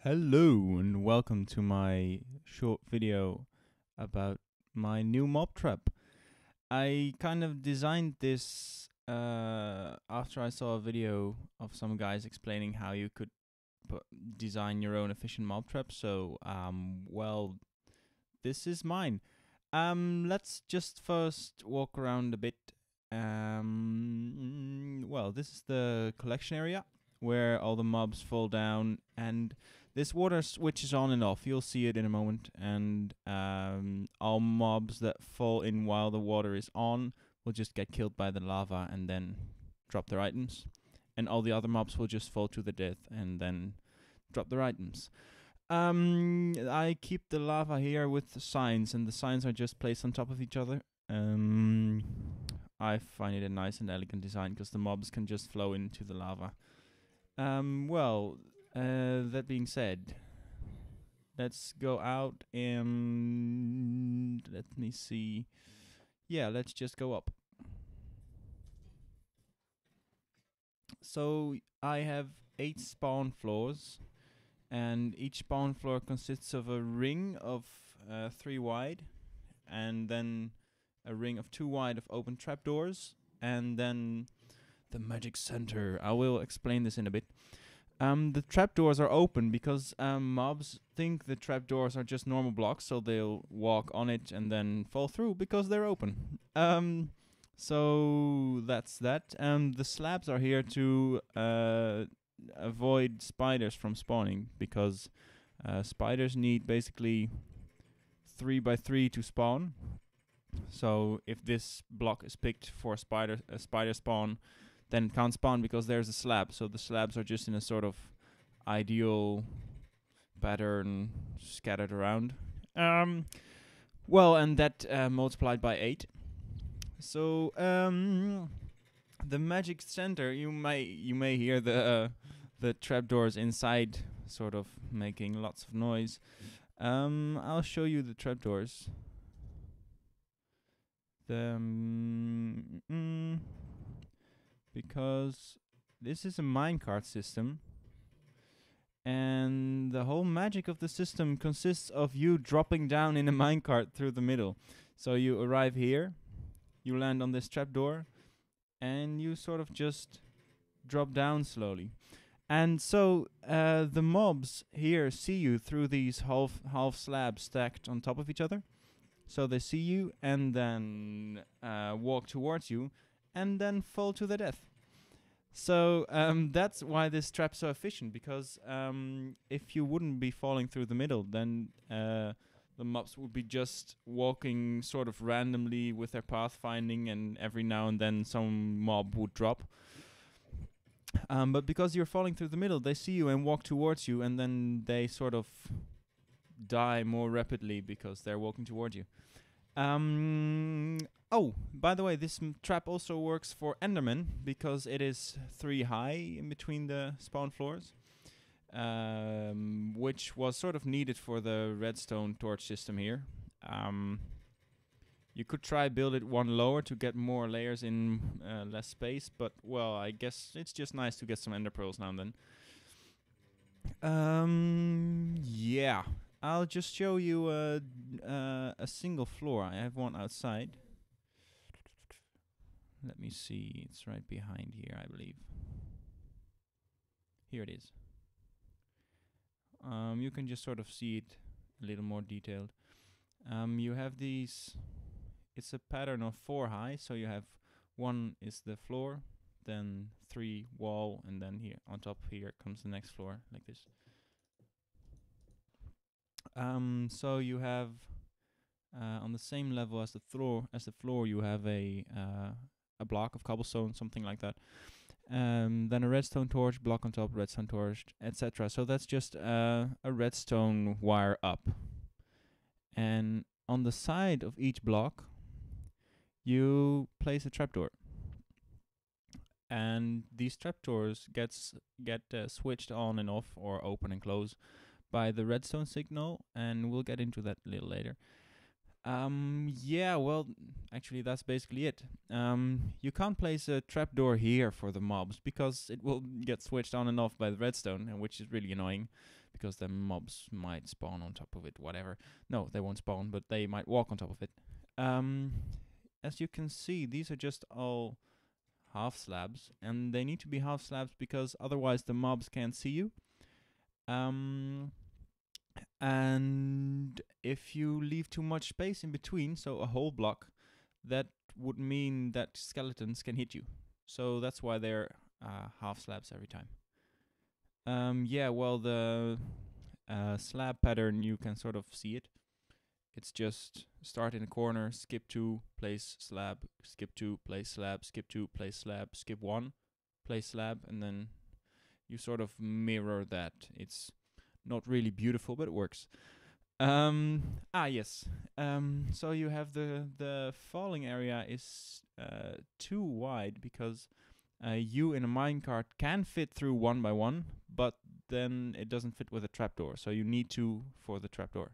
Hello and welcome to my short video about my new mob trap. I kind of designed this after I saw a video of some guys explaining how you could design your own efficient mob trap. So, well, this is mine. Let's just first walk around a bit. Well, this is the collection area where all the mobs fall down, and this water switches on and off. You'll see it in a moment. And all mobs that fall in while the water is on will just get killed by the lava and then drop their items. And all the other mobs will just fall to the death and then drop their items. I keep the lava here with the signs, and the signs are just placed on top of each other. I find it a nice and elegant design because the mobs can just flow into the lava. That being said, let's go out and let me see. Yeah, let's just go up. So I have 8 spawn floors, and each spawn floor consists of a ring of 3 wide, and then a ring of 2 wide of open trapdoors, and then the magic center. I will explain this in a bit. The trapdoors are open because mobs think the trapdoors are just normal blocks, so they'll walk on it and then fall through because they're open. So that's that. The slabs are here to avoid spiders from spawning, because spiders need basically 3 by 3 to spawn. So if this block is picked for a spider spawn, then it can't spawn because there's a slab. So the slabs are just in a sort of ideal pattern scattered around. Well, and that multiplied by 8. So the magic center, you may hear the trapdoors inside sort of making lots of noise. I'll show you the trapdoors. Because this is a minecart system, and the whole magic of the system consists of you dropping down in a minecart through the middle. So you arrive here, you land on this trapdoor, and you sort of just drop down slowly. And so the mobs here see you through these half slabs stacked on top of each other. So they see you and then walk towards you and then fall to their death. So that's why this trap's so efficient, because if you wouldn't be falling through the middle, then the mobs would be just walking sort of randomly with their pathfinding, and every now and then some mob would drop. But because you're falling through the middle, they see you and walk towards you, and then they sort of die more rapidly because they're walking towards you. Oh, by the way, this trap also works for Enderman, because it is 3 high in between the spawn floors, which was sort of needed for the redstone torch system here. You could try build it 1 lower to get more layers in less space, but well, I guess it's just nice to get some ender pearls now and then. Yeah. I'll just show you a single floor. I have one outside. Let me see. It's right behind here, I believe. Here it is. You can just sort of see it a little more detailed. You have these. It's a pattern of 4 high. So you have 1 is the floor, then 3 wall, and then here on top here comes the next floor, like this. So you have on the same level as the floor, you have a block of cobblestone, something like that. Then a redstone torch, block on top, redstone torch, etc. So that's just a redstone wire up. And on the side of each block, you place a trapdoor. And these trapdoors get switched on and off, or open and close, by the redstone signal, and we'll get into that a little later. Yeah, well, actually, that's basically it. You can't place a trapdoor here for the mobs because it will get switched on and off by the redstone, and which is really annoying because the mobs might spawn on top of it, whatever. No, they won't spawn, but they might walk on top of it. Um, as you can see, these are just all half slabs, and they need to be half slabs because otherwise the mobs can't see you. And if you leave too much space in between, so a whole block, that would mean that skeletons can hit you. So that's why they're half slabs every time. Yeah, well, the slab pattern, you can sort of see it. It's just start in a corner, skip 2, place slab, skip 2, place slab, skip 2, place slab, skip 1, place slab, and then you sort of mirror that. It's not really beautiful, but it works. Yes. So you have the falling area is too wide because you in a minecart can fit through one by one, but then it doesn't fit with a trapdoor. So you need 2 for the trapdoor.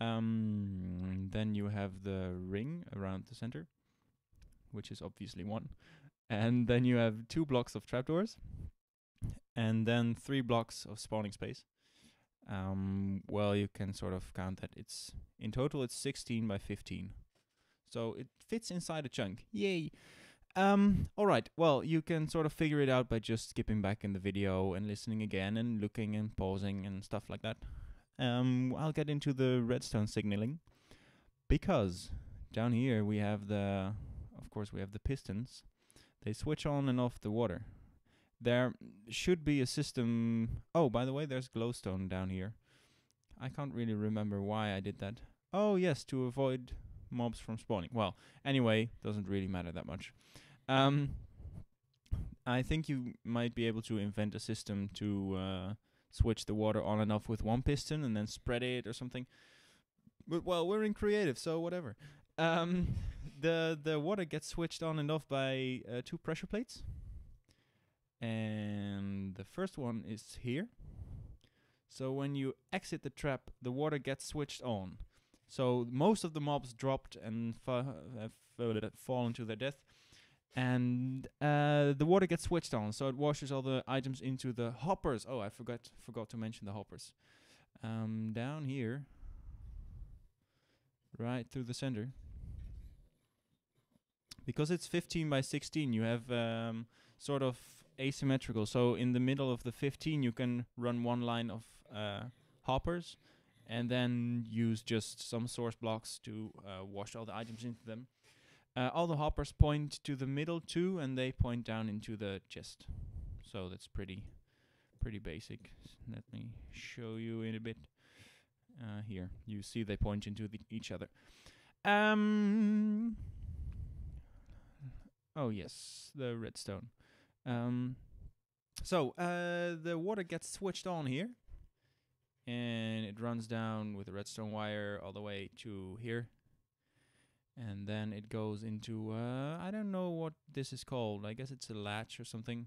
Then you have the ring around the center, which is obviously 1. And then you have 2 blocks of trapdoors, and then 3 blocks of spawning space. Well, you can sort of count that it's in total it's 16 by 15, so it fits inside a chunk. Yay! All right. Well, you can sort of figure it out by just skipping back in the video and listening again and looking and pausing and stuff like that. I'll get into the redstone signaling because down here we have of course, we have the pistons. They switch on and off the water. There should be a system. Oh, by the way, there's glowstone down here. I can't really remember why I did that. Oh, yes, to avoid mobs from spawning. Well, anyway, doesn't really matter that much. I think you might be able to invent a system to switch the water on and off with 1 piston and then spread it or something. But, well, we're in creative, so whatever. The water gets switched on and off by 2 pressure plates. And the first one is here. So when you exit the trap, the water gets switched on. So most of the mobs dropped and fallen to their death. And the water gets switched on, so it washes all the items into the hoppers. Oh, I forgot to mention the hoppers. Down here, right through the center. Because it's 15 by 16, you have sort of asymmetrical. So in the middle of the 15, you can run 1 line of hoppers, and then use just some source blocks to wash all the items into them. All the hoppers point to the middle too, and they point down into the chest. So that's pretty basic. Let me show you in a bit. Here, you see they point into each other. Oh yes, the redstone. So the water gets switched on here, and it runs down with the redstone wire all the way to here. And then it goes into, I don't know what this is called. I guess it's a latch or something.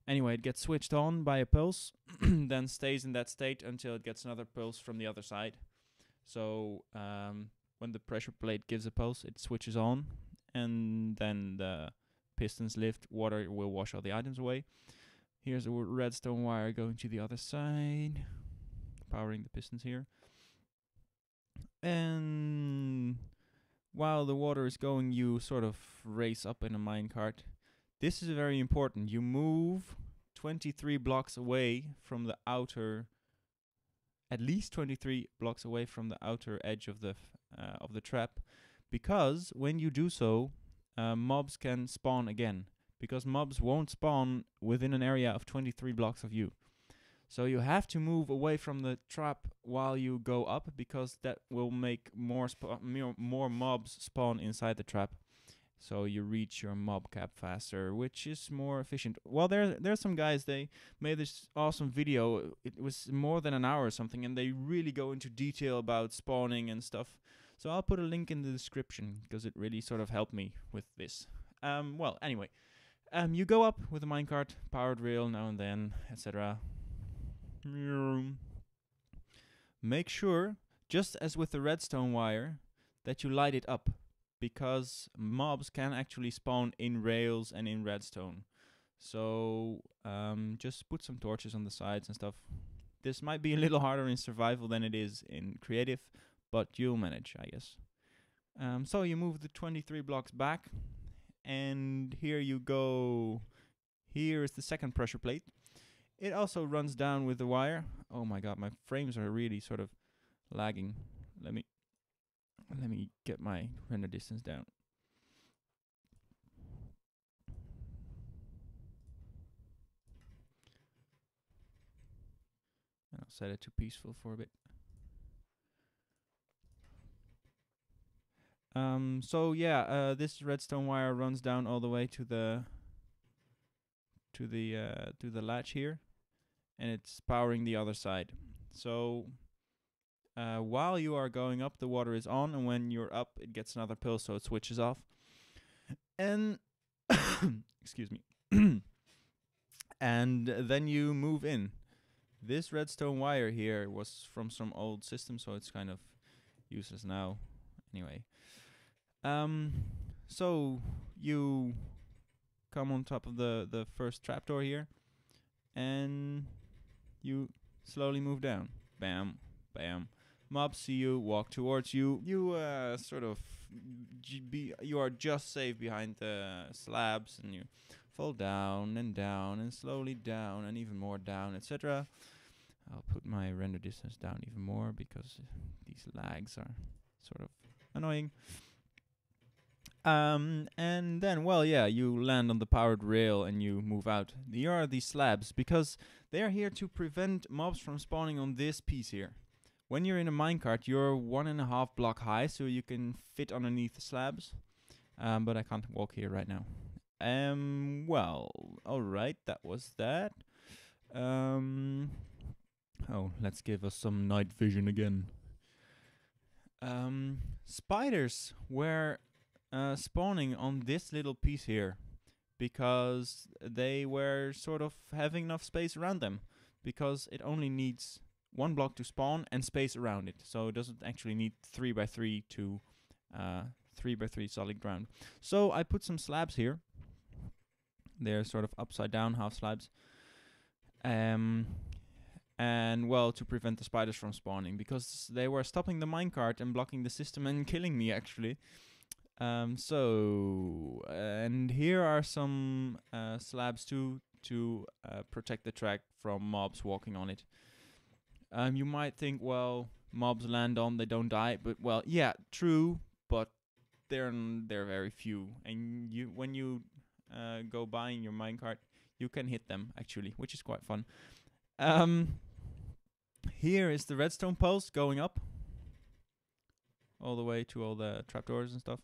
Anyway, it gets switched on by a pulse, then stays in that state until it gets another pulse from the other side. So when the pressure plate gives a pulse, it switches on, and then the pistons lift, water will wash all the items away. Here's a redstone wire going to the other side, powering the pistons here. And while the water is going, you sort of race up in a minecart. This is very important. You move 23 blocks away from the outer, at least 23 blocks away from the outer edge of the trap, because when you do so, mobs can spawn again. Because mobs won't spawn within an area of 23 blocks of you. So you have to move away from the trap while you go up, because that will make more mobs spawn inside the trap. So you reach your mob cap faster, which is more efficient. Well, there's some guys, they made this awesome video. It was more than an hour or something, and they really go into detail about spawning and stuff. So I'll put a link in the description, because it really sort of helped me with this. Well, anyway. You go up with a minecart, powered rail now and then, etc. Make sure, just as with the redstone wire, that you light it up, because mobs can actually spawn in rails and in redstone. So just put some torches on the sides and stuff. This might be a little harder in survival than it is in creative, but you'll manage, I guess. So you move the 23 blocks back, and here you go. Here is the second pressure plate. It also runs down with the wire. Oh my god, my frames are really sort of lagging. Let me get my render distance down. And I'll set it to peaceful for a bit. So yeah, this redstone wire runs down all the way to the latch here, and it's powering the other side. So while you are going up, the water is on, and when you're up, it gets another pill, so it switches off. And excuse me. And then you move in. This redstone wire here was from some old system, so it's kind of useless now. Anyway, so you come on top of the first trapdoor here, and you slowly move down. Bam, bam. Mobs see you, walk towards you. You you are just safe behind the slabs, and you fall down and slowly down and even more down, etc. I'll put my render distance down even more because these lags are sort of annoying. And then, well, yeah, you land on the powered rail and you move out. Here are these slabs, because they are here to prevent mobs from spawning on this piece here. When you're in a minecart, you're 1.5 block high, so you can fit underneath the slabs. But I can't walk here right now. Well, alright, that was that. Oh, let's give us some night vision again. Spiders were spawning on this little piece here because they were sort of having enough space around them, because it only needs 1 block to spawn and space around it, so it doesn't actually need 3x3 to 3x3 solid ground. So I put some slabs here. They're sort of upside down half slabs, and well, to prevent the spiders from spawning, because they were stopping the minecart and blocking the system and killing me actually. And here are some slabs too, to protect the track from mobs walking on it. You might think, well, mobs land on, they don't die, but well, yeah, true, but they're very few, and when you go by in your minecart, you can hit them actually, which is quite fun. Here is the redstone post going up all the way to all the trapdoors and stuff.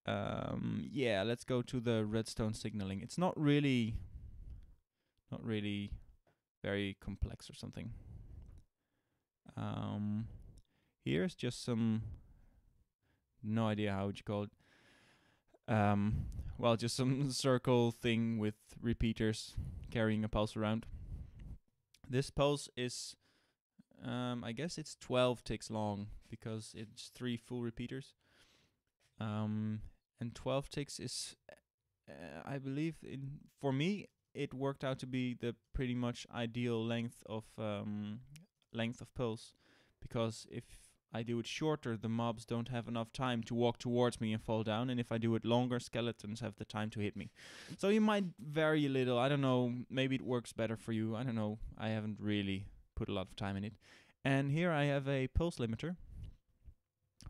Yeah, let's go to the redstone signaling. It's not really very complex or something. Here's just some, no idea how you call it. Well, just some circle thing with repeaters carrying a pulse around. This pulse is, I guess it's 12 ticks long, because it's 3 full repeaters. And 12 ticks is, I believe, for me, it worked out to be the pretty much ideal length of pulse, because if I do it shorter, the mobs don't have enough time to walk towards me and fall down, and if I do it longer, skeletons have the time to hit me. So you might vary a little, I don't know, maybe it works better for you, I don't know, I haven't really put a lot of time in it. And here I have a pulse limiter,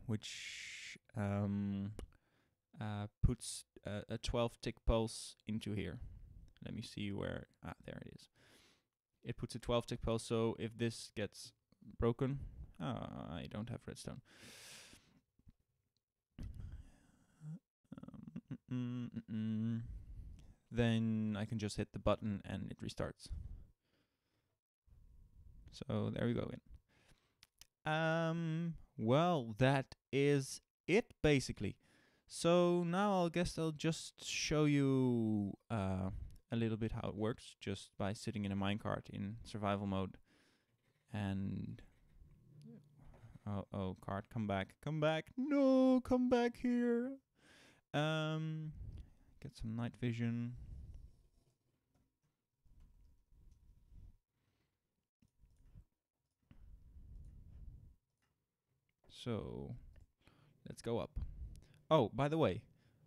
which puts a 12 tick pulse into here. Let me see where, there it is. It puts a 12 tick pulse, so if this gets broken, I don't have redstone. Then I can just hit the button and it restarts. So there we go again. Well, that is it basically. So now I guess I'll just show you a little bit how it works, just by sitting in a minecart in survival mode. And Oh, cart, come back. Come back. No, come back here. Get some night vision. So, let's go up. Oh, by the way,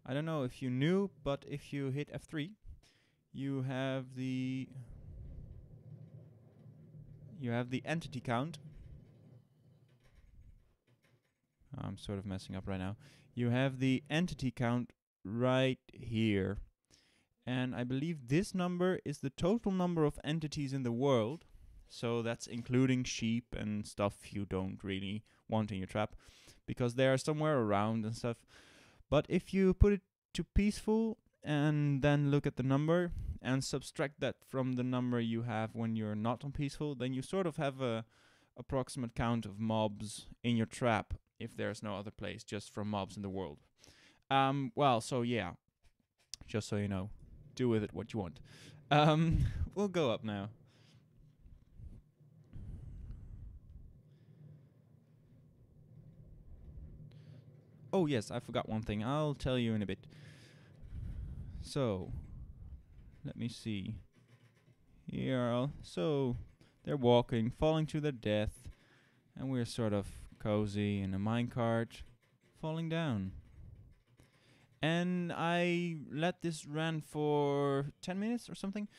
I don't know if you knew, but if you hit F3, you have the entity count. I'm sort of messing up right now. You have the entity count right here. And I believe this number is the total number of entities in the world. So that's including sheep and stuff you don't really want in your trap, because they are somewhere around and stuff. But if you put it to peaceful and then look at the number and subtract that from the number you have when you're not on peaceful, then you sort of have a approximate count of mobs in your trap if there's no other place, just from mobs in the world. Well, so yeah, just so you know, do with it what you want. We'll go up now. Oh yes, I forgot one thing. I'll tell you in a bit. So, let me see. Here, so they're walking, falling to their death, and we're sort of cozy in a minecart, falling down. And I let this run for 10 minutes or something,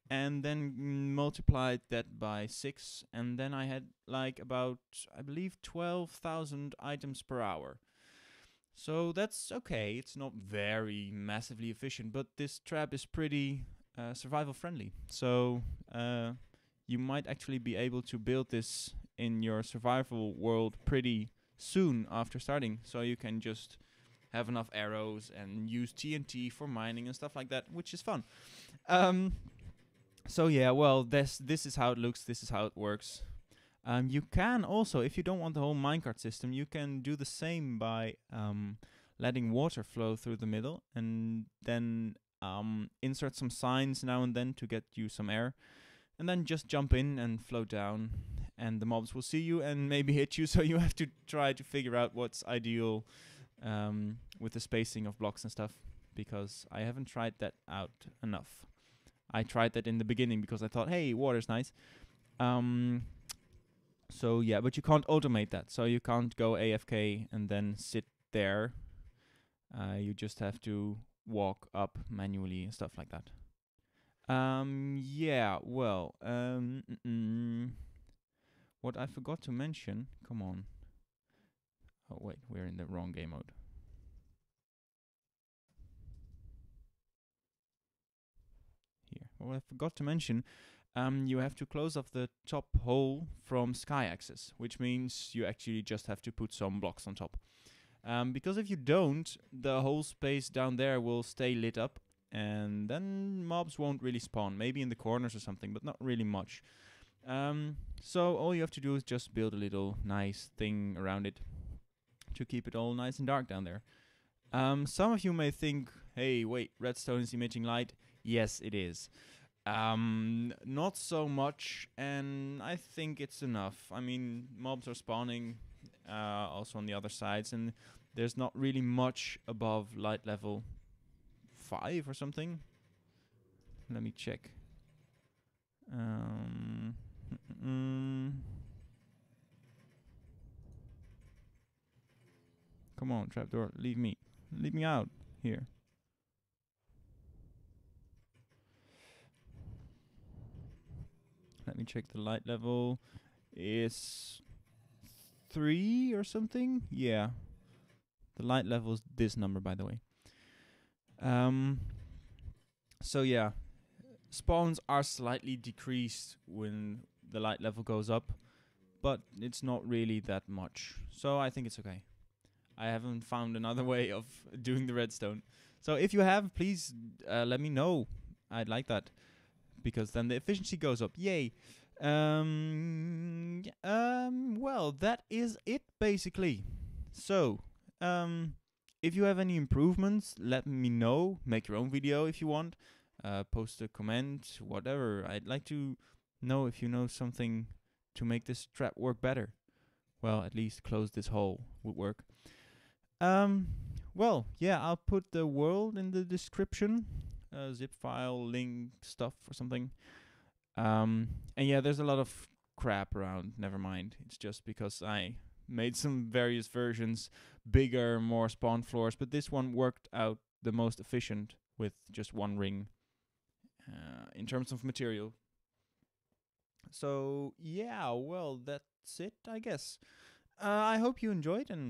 and then multiplied that by 6, and then I had like about, I believe, 12,000 items per hour. So that's okay. It's not very massively efficient, but this trap is pretty survival friendly. So you might actually be able to build this in your survival world pretty soon after starting. So you can just have enough arrows and use TNT for mining and stuff like that, which is fun. So yeah, well, this is how it looks. This is how it works. You can also, if you don't want the whole minecart system, you can do the same by letting water flow through the middle, and then insert some signs now and then to get you some air, and then just jump in and float down, and the mobs will see you and maybe hit you, so you have to try to figure out what's ideal with the spacing of blocks and stuff, because I haven't tried that out enough. I tried that in the beginning because I thought, hey, water's nice. So yeah, but you can't automate that. So you can't go AFK and then sit there. You just have to walk up manually and stuff like that. Yeah, well, what I forgot to mention, come on. Oh wait, we're in the wrong game mode. Here, what I forgot to mention, you have to close off the top hole from sky access, which means you actually just have to put some blocks on top. Because if you don't, the whole space down there will stay lit up, and then mobs won't really spawn. Maybe in the corners or something, but not really much. So all you have to do is just build a little nice thing around it to keep it all nice and dark down there. Some of you may think, hey, wait, redstone is emitting light. Yes, it is. Not so much, and I think it's enough. I mean, mobs are spawning also on the other sides, and there's not really much above light level 5 or something. Let me check. Come on, trapdoor, leave me out here. Let me check the light level. Is 3 or something? Yeah. The light level is this number, by the way. So yeah, spawns are slightly decreased when the light level goes up, but it's not really that much. So I think it's okay. I haven't found another way of doing the redstone. So if you have, please let me know. I'd like that, because then the efficiency goes up. Yay. Well, that is it basically. So, if you have any improvements, let me know. Make your own video if you want. Post a comment, whatever. I'd like to know if you know something to make this trap work better. well, at least close this hole would work. Um, well, yeah, I'll put the world in the description, zip file, link, stuff, or something. And yeah, there's a lot of crap around. Never mind. It's just because I made some various versions, bigger, more spawn floors, but this one worked out the most efficient with just one ring in terms of material. So yeah, well, that's it, I guess. I hope you enjoyed, and